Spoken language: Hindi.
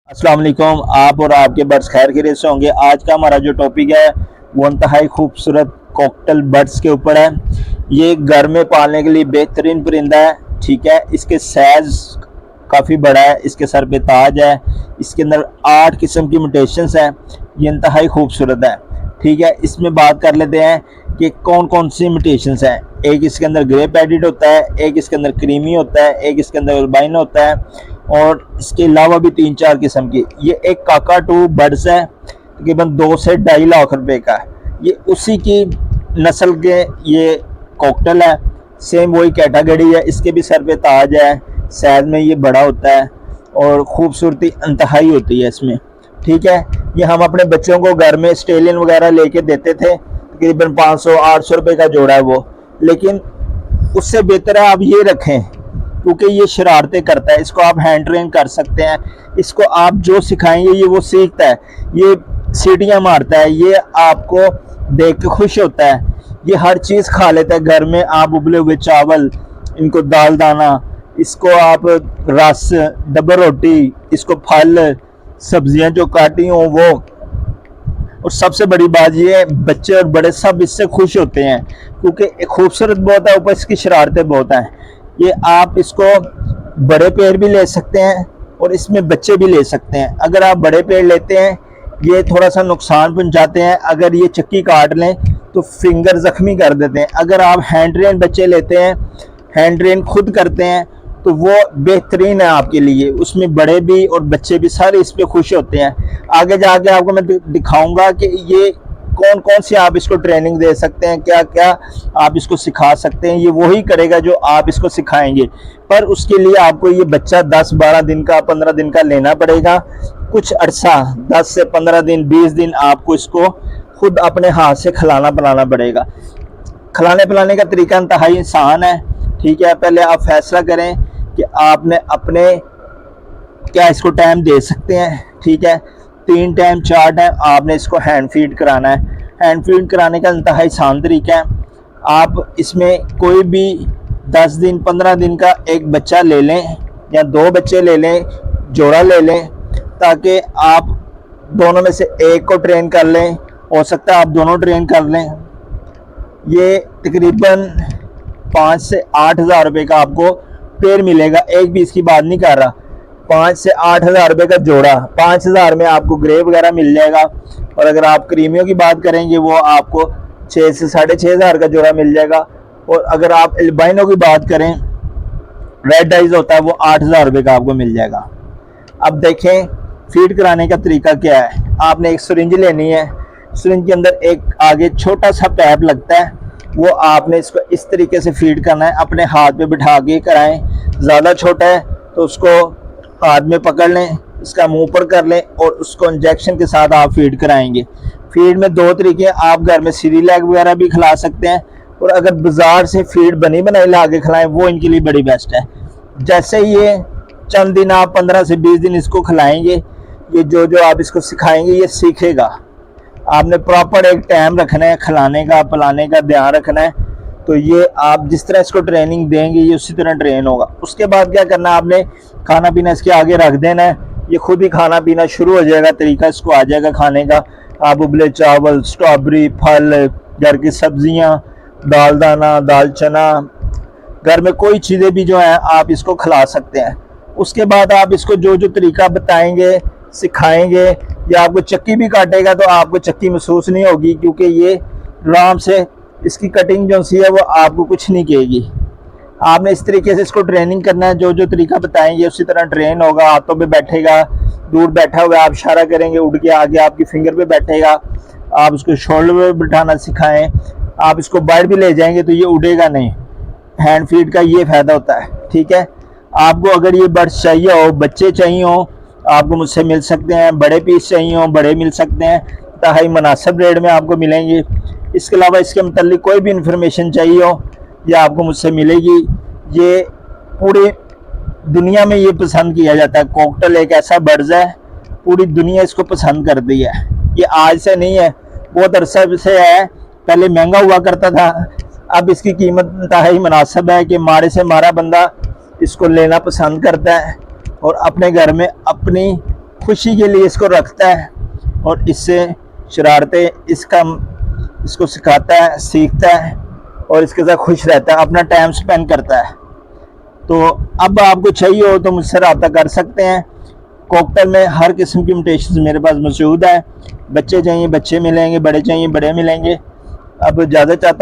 अस्सलाम वालेकुम। आप और आपके बर्ड्स खैर खैरियत से होंगे। आज का हमारा जो टॉपिक है वो इंतहाई खूबसूरत कॉकटेल बर्ड्स के ऊपर है। ये घर में पालने के लिए बेहतरीन परिंदा है। ठीक है, इसके साइज काफ़ी बड़ा है, इसके सर पे ताज है, इसके अंदर 8 किस्म की म्यूटेशंस हैं। ये इंतहाई खूबसूरत है। ठीक है, इसमें बात कर लेते हैं कि कौन कौन सी म्यूटेशंस हैं। एक इसके अंदर ग्रे पैडेड होता है, एक इसके अंदर क्रीमी होता है, एक इसके अंदर अल्बाइनो होता है और इसके अलावा भी 3-4 किस्म की। ये एक काकाटू बर्ड्स है, तकरीबन 2 से 2.5 लाख रुपए का है। ये उसी की नस्ल के ये कॉकटेल है, सेम वही कैटेगरी है। इसके भी सर पे ताज है, साइज में ये बड़ा होता है और ख़ूबसूरती इंतहाई होती है इसमें। ठीक है, ये हम अपने बच्चों को घर में स्टेलियन वगैरह लेके देते थे, तकरीबन 500-800 रुपये का जोड़ा है वो। लेकिन उससे बेहतर है आप ये रखें, क्योंकि ये शरारतें करता है। इसको आप हैंड ट्रेन कर सकते हैं, इसको आप जो सिखाएंगे ये वो सीखता है। ये सीटियाँ मारता है, ये आपको देख के खुश होता है, ये हर चीज़ खा लेता है। घर में आप उबले हुए चावल, इनको दाल दाना, इसको आप रस, डबल रोटी, इसको फल सब्जियां जो काटी हों वो। और सबसे बड़ी बात ये है, बच्चे और बड़े सब इससे खुश होते हैं, क्योंकि खूबसूरत बहुत है, ऊपर इसकी शरारतें बहुत हैं। ये आप इसको बड़े पेड़ भी ले सकते हैं और इसमें बच्चे भी ले सकते हैं। अगर आप बड़े पेड़ लेते हैं ये थोड़ा सा नुकसान पहुंचाते हैं, अगर ये चक्की काट लें तो फिंगर ज़ख्मी कर देते हैं। अगर आप हैंड ट्रेन बच्चे लेते हैं, हैंड ट्रेन खुद करते हैं, तो वो बेहतरीन है आपके लिए। उसमें बड़े भी और बच्चे भी सारे इस पर खुश होते हैं। आगे जाके आपको मैं दिखाऊंगा कि ये कौन कौन सी आप इसको ट्रेनिंग दे सकते हैं, क्या क्या आप इसको सिखा सकते हैं। ये वही करेगा जो आप इसको सिखाएंगे, पर उसके लिए आपको ये बच्चा 10-12 दिन का, 15 दिन का लेना पड़ेगा। कुछ अरसा 10 से 15 दिन, 20 दिन आपको इसको खुद अपने हाथ से खिलाना पिलाना पड़ेगा। खिलाने पिलाने का तरीका इंतहाई आसान है। ठीक है, पहले आप फैसला करें कि आपने अपने क्या इसको टाइम दे सकते हैं। ठीक है, 3 टाइम 4 टाइम आपने इसको हैंड फीड कराना है। हैंड फीड कराने का इंतहाई आसान तरीका है। आप इसमें कोई भी 10 दिन 15 दिन का एक बच्चा ले लें या 2 बच्चे ले लें, जोड़ा ले लें, ताकि आप दोनों में से एक को ट्रेन कर लें। हो सकता है आप दोनों ट्रेन कर लें। ये तकरीबन 5 से 8 हज़ार रुपये का आपको पेड़ मिलेगा। एक भी इसकी बात नहीं कर रहा, 5 से 8 हज़ार रुपये का जोड़ा। 5,000 में आपको ग्रे वगैरह मिल जाएगा। और अगर आप क्रीमियों की बात करेंगे वो आपको 6 से 6.5 हज़ार का जोड़ा मिल जाएगा। और अगर आप एल्बाइनो की बात करें, रेड आइज होता है, वो 8,000 रुपये का आपको मिल जाएगा। अब देखें फीड कराने का तरीका क्या है। आपने एक सिरिंज लेनी है, सिरिंज के अंदर एक आगे छोटा सा पैप लगता है, वो आपने इसको इस तरीके से फीड करना है। अपने हाथ पे बिठा के कराएं। ज़्यादा छोटा है तो उसको हाथ में पकड़ लें, इसका मुंह पर कर लें और उसको इंजेक्शन के साथ आप फीड कराएंगे। फीड में 2 तरीके, आप घर में सीरियलैक वगैरह भी खिला सकते हैं, और अगर बाज़ार से फीड बनी बनाई ला के खिलाएँ वो इनके लिए बड़ी बेस्ट है। जैसे ये चंद दिन आप 15 से 20 दिन इसको खिलाएंगे, ये जो जो आप इसको सिखाएंगे ये सीखेगा। आपने प्रॉपर एक टाइम रखना है, खिलाने का पिलाने का ध्यान रखना है। तो ये आप जिस तरह इसको ट्रेनिंग देंगे ये उसी तरह ट्रेन होगा। उसके बाद क्या करना है, आपने खाना पीना इसके आगे रख देना है, ये खुद ही खाना पीना शुरू हो जाएगा। तरीका इसको आ जाएगा खाने का। आप उबले चावल, स्ट्रॉबेरी, फल, घर की सब्जियां, दाल दाना, दाल चना, घर में कोई चीज़ें भी जो हैं आप इसको खिला सकते हैं। उसके बाद आप इसको जो जो तरीका बताएंगे, सिखाएंगे, या आपको चक्की भी काटेगा तो आपको चक्की महसूस नहीं होगी, क्योंकि ये आराम से इसकी कटिंग जो सी है वो आपको कुछ नहीं कहेगी। आपने इस तरीके से इसको ट्रेनिंग करना है, जो जो तरीका बताएंगे उसी तरह ट्रेन होगा। हाथों पे बैठेगा, दूर बैठा हुआ आप इशारा करेंगे, उड़ के आगे आपकी फिंगर पे बैठेगा। आप उसको शोल्डर पे बिठाना सिखाएं। आप इसको बाहर भी ले जाएंगे तो ये उड़ेगा नहीं। हैंड फीड का ये फ़ायदा होता है। ठीक है, आपको अगर ये बर्ड्स चाहिए हो, बच्चे चाहिए हो, आपको मुझसे मिल सकते हैं। बड़े पीस चाहिए हो, बड़े मिल सकते हैं, इंतहाई मुनासिब रेट में आपको मिलेंगे। इसके अलावा इसके मतलब कोई भी इंफॉर्मेशन चाहिए हो, ये आपको मुझसे मिलेगी। ये पूरी दुनिया में ये पसंद किया जाता है। कॉकटेल एक ऐसा बर्ड्स है, पूरी दुनिया इसको पसंद करती है। ये आज से नहीं है, बहुत अरसा से है। पहले महंगा हुआ करता था, अब इसकी कीमत इंतहाई मुनासिब है कि मारे से मारा बंदा इसको लेना पसंद करता है और अपने घर में अपनी खुशी के लिए इसको रखता है और इससे शरारतें इसको सिखाता है, सीखता है और इसके साथ खुश रहता है, अपना टाइम स्पेंड करता है। तो अब आपको चाहिए हो तो मुझसे रब्ता कर सकते हैं। कॉकटेल में हर किस्म की इमिटेशन मेरे पास मौजूद है। बच्चे चाहिए बच्चे मिलेंगे, बड़े चाहिए बड़े मिलेंगे। अब ज़्यादा चाहता